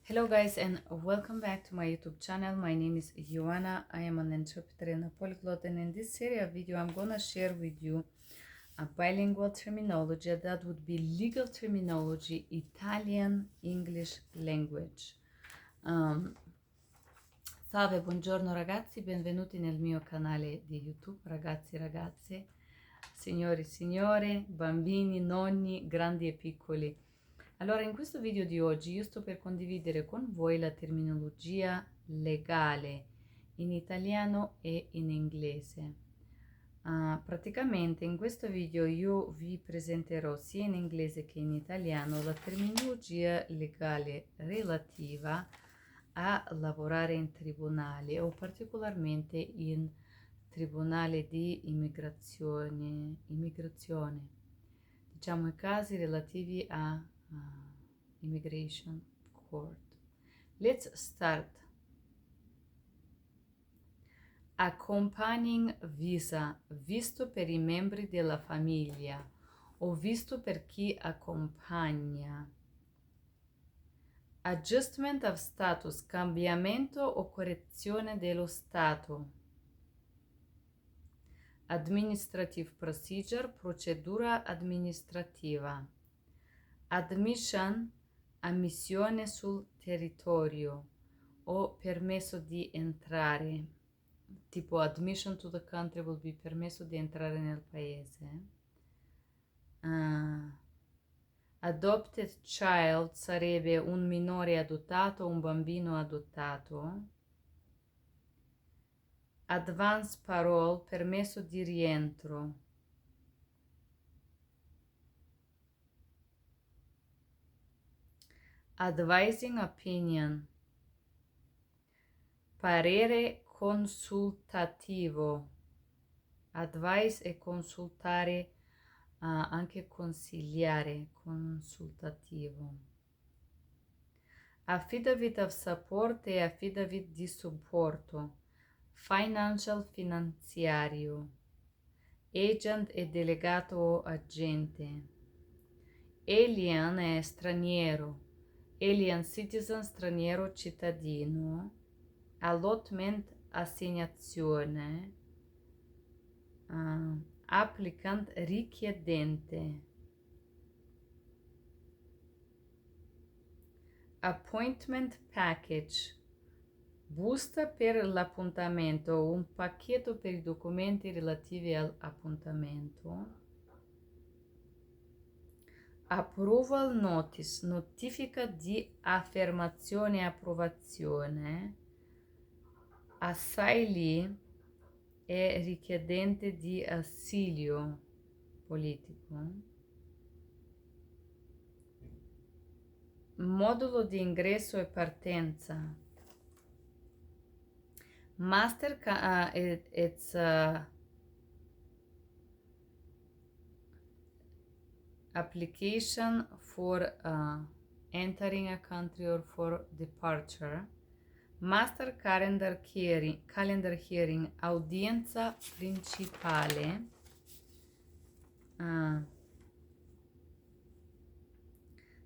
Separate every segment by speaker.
Speaker 1: Hello guys and welcome back to my YouTube channel. My name is Yoana. I am an interpreter and a polyglot, and in this series of video I'm gonna share with you a bilingual terminology that would be legal terminology, Italian English language. Salve, buongiorno ragazzi, benvenuti nel mio canale di YouTube, ragazzi e ragazze, signori e signore, bambini, nonni, grandi e piccoli. Allora, in questo video di oggi io sto per condividere con voi la terminologia legale in italiano e in inglese. Praticamente in questo video io vi presenterò sia in inglese che in italiano la terminologia legale relativa a lavorare in tribunale o particolarmente in tribunale di immigrazione, diciamo i casi relativi a immigration court. Let's start. Accompanying visa, visto per i membri della famiglia o visto per chi accompagna. Adjustment of status, cambiamento o correzione dello stato. Administrative procedure, procedura amministrativa. Admission, ammissione sul territorio o permesso di entrare. Tipo admission to the country vuol dire permesso di entrare nel paese. Adopted child sarebbe un minore adottato, un bambino adottato. Advance parole, permesso di rientro. Advising opinion, parere consultativo. Advice è consultare, anche consigliare, consultativo. Affidavit of support e affidavit di supporto. Financial, finanziario. Agent e delegato o agente. Alien è straniero. Alien citizen, straniero cittadino. Allotment, assegnazione. Applicant, richiedente. Appointment package, busta per l'appuntamento, un pacchetto per i documenti relativi all'appuntamento. Approval notice, notifica di affermazione e approvazione. Asylee è richiedente di asilo politico. Modulo di ingresso e partenza. Master, it's application for entering a country or for departure. Master calendar hearing, audienza principale.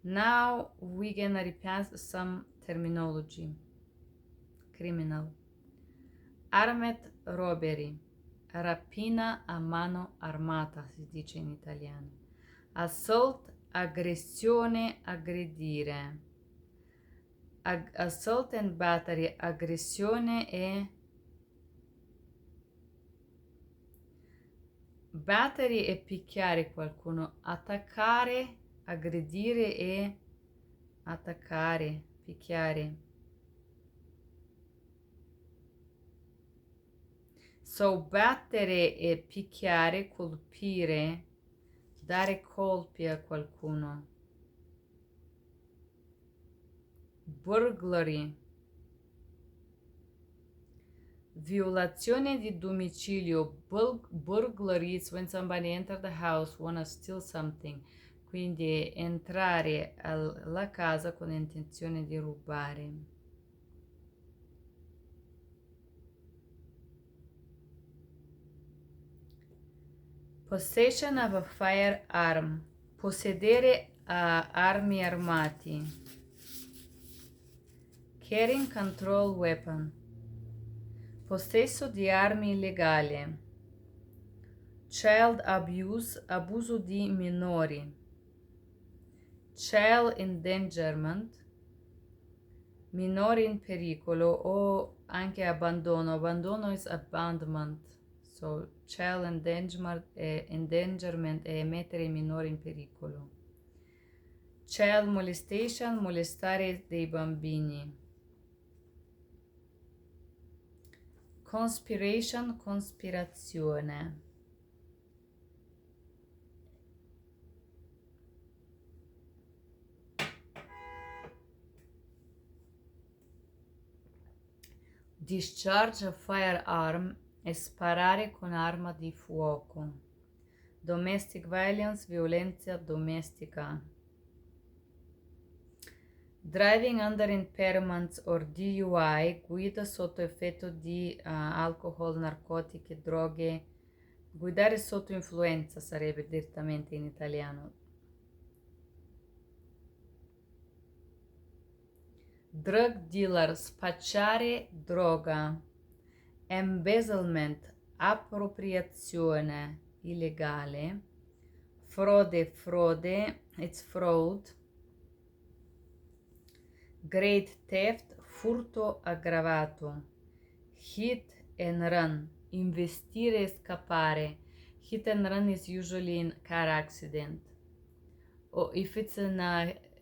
Speaker 1: Now we're gonna repass some terminology. Criminal. Armed robbery, rapina a mano armata, si dice in italiano. Assault, aggressione, aggredire. Assault and battery, aggressione e... Battery è picchiare qualcuno, attaccare, aggredire e attaccare, picchiare. So, battere e picchiare, colpire, dare colpi a qualcuno. Burglary, violazione di domicilio. Burglary is when somebody enters the house, wanna steal something. Quindi entrare alla casa con intenzione di rubare. Possession of a firearm, possedere armi armati. Carrying control weapon. Possesso di armi illegali. Child abuse, abuso di minori. Child endangerment, minori in pericolo o anche abbandono. Abbandono is abandonment. So, child endangerment è mettere i minori in pericolo. Child molestation, molestare dei bambini. Conspiration, cospirazione. Discharge a firearm è sparare con arma di fuoco. Domestic violence, violenza domestica. Driving under impairment or DUI, guida sotto effetto di alcol, narcotiche, droghe. Guidare sotto influenza sarebbe direttamente in italiano. Drug dealer, spacciare droga. Embezzlement, appropriazione illegale. Frode, it's fraud. Great theft, furto aggravato. Hit and run, investire e scappare. Hit and run is usually in car accident. Or if it's in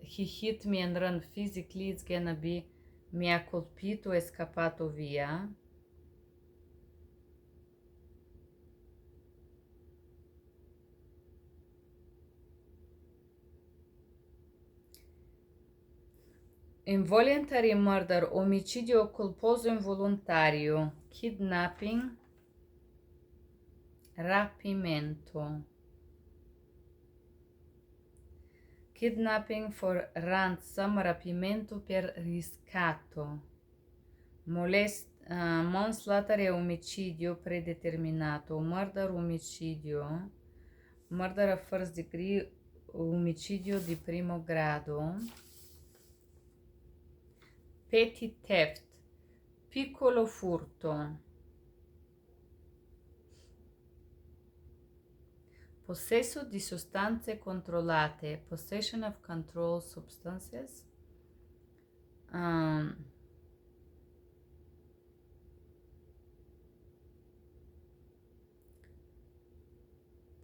Speaker 1: he hit me and run physically, it's gonna be mi ha colpito e scappato via. Involuntary murder, omicidio colposo involontario. Kidnapping, rapimento. Kidnapping for ransom, rapimento per riscatto. Manslaughter è omicidio predeterminato. Murder, omicidio. Murder of first degree, omicidio di primo grado. Petty theft, piccolo furto. Possesso di sostanze controllate, possession of controlled substances.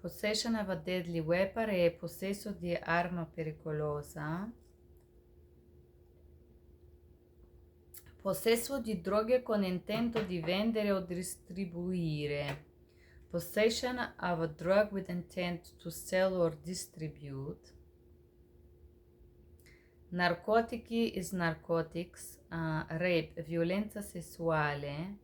Speaker 1: Possession of a deadly weapon è possesso di arma pericolosa. Possesso di droghe con intento di vendere o distribuire. Possession of a drug with intent to sell or distribute. Narcotici is narcotics. Rape, violenza sessuale.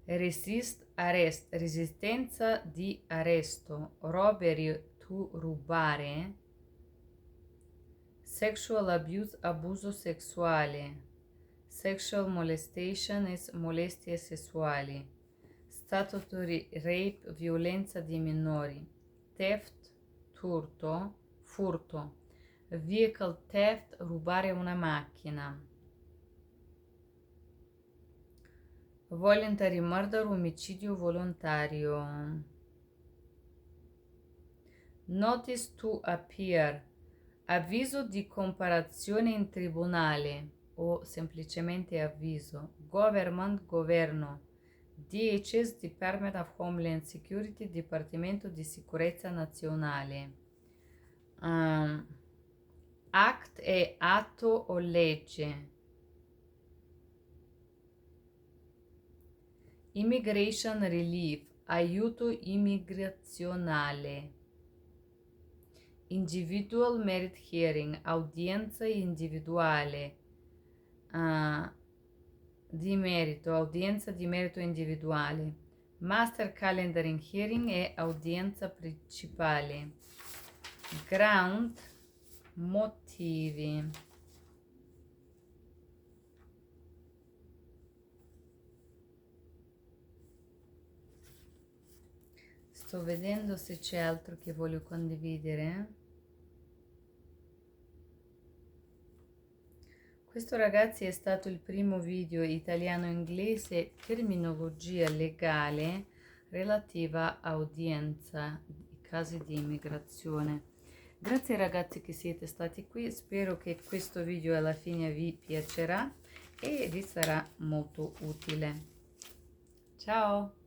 Speaker 1: Resist, arrest, resistenza di arresto. Robbery, to rubare. Sexual abuse, abuso sessuale. Sexual molestation is molestie sessuali. Statutory rape, violenza di minori. Theft, furto. Vehicle theft, rubare una macchina. Voluntary murder, omicidio volontario. Notice to appear, avviso di comparazione in tribunale o semplicemente avviso. Government, governo. DHS, Department of Homeland Security, Dipartimento di Sicurezza Nazionale. Act è atto o legge. Immigration relief, aiuto immigrazionale. Individual merit hearing, udienza individuale di merito, udienza di merito individuale. Master calendaring hearing è udienza principale. Ground, motivi. Sto vedendo se c'è altro che voglio condividere. Questo ragazzi è stato il primo video italiano-inglese, terminologia legale relativa a udienza, casi di immigrazione. Grazie ragazzi che siete stati qui, spero che questo video alla fine vi piacerà e vi sarà molto utile. Ciao!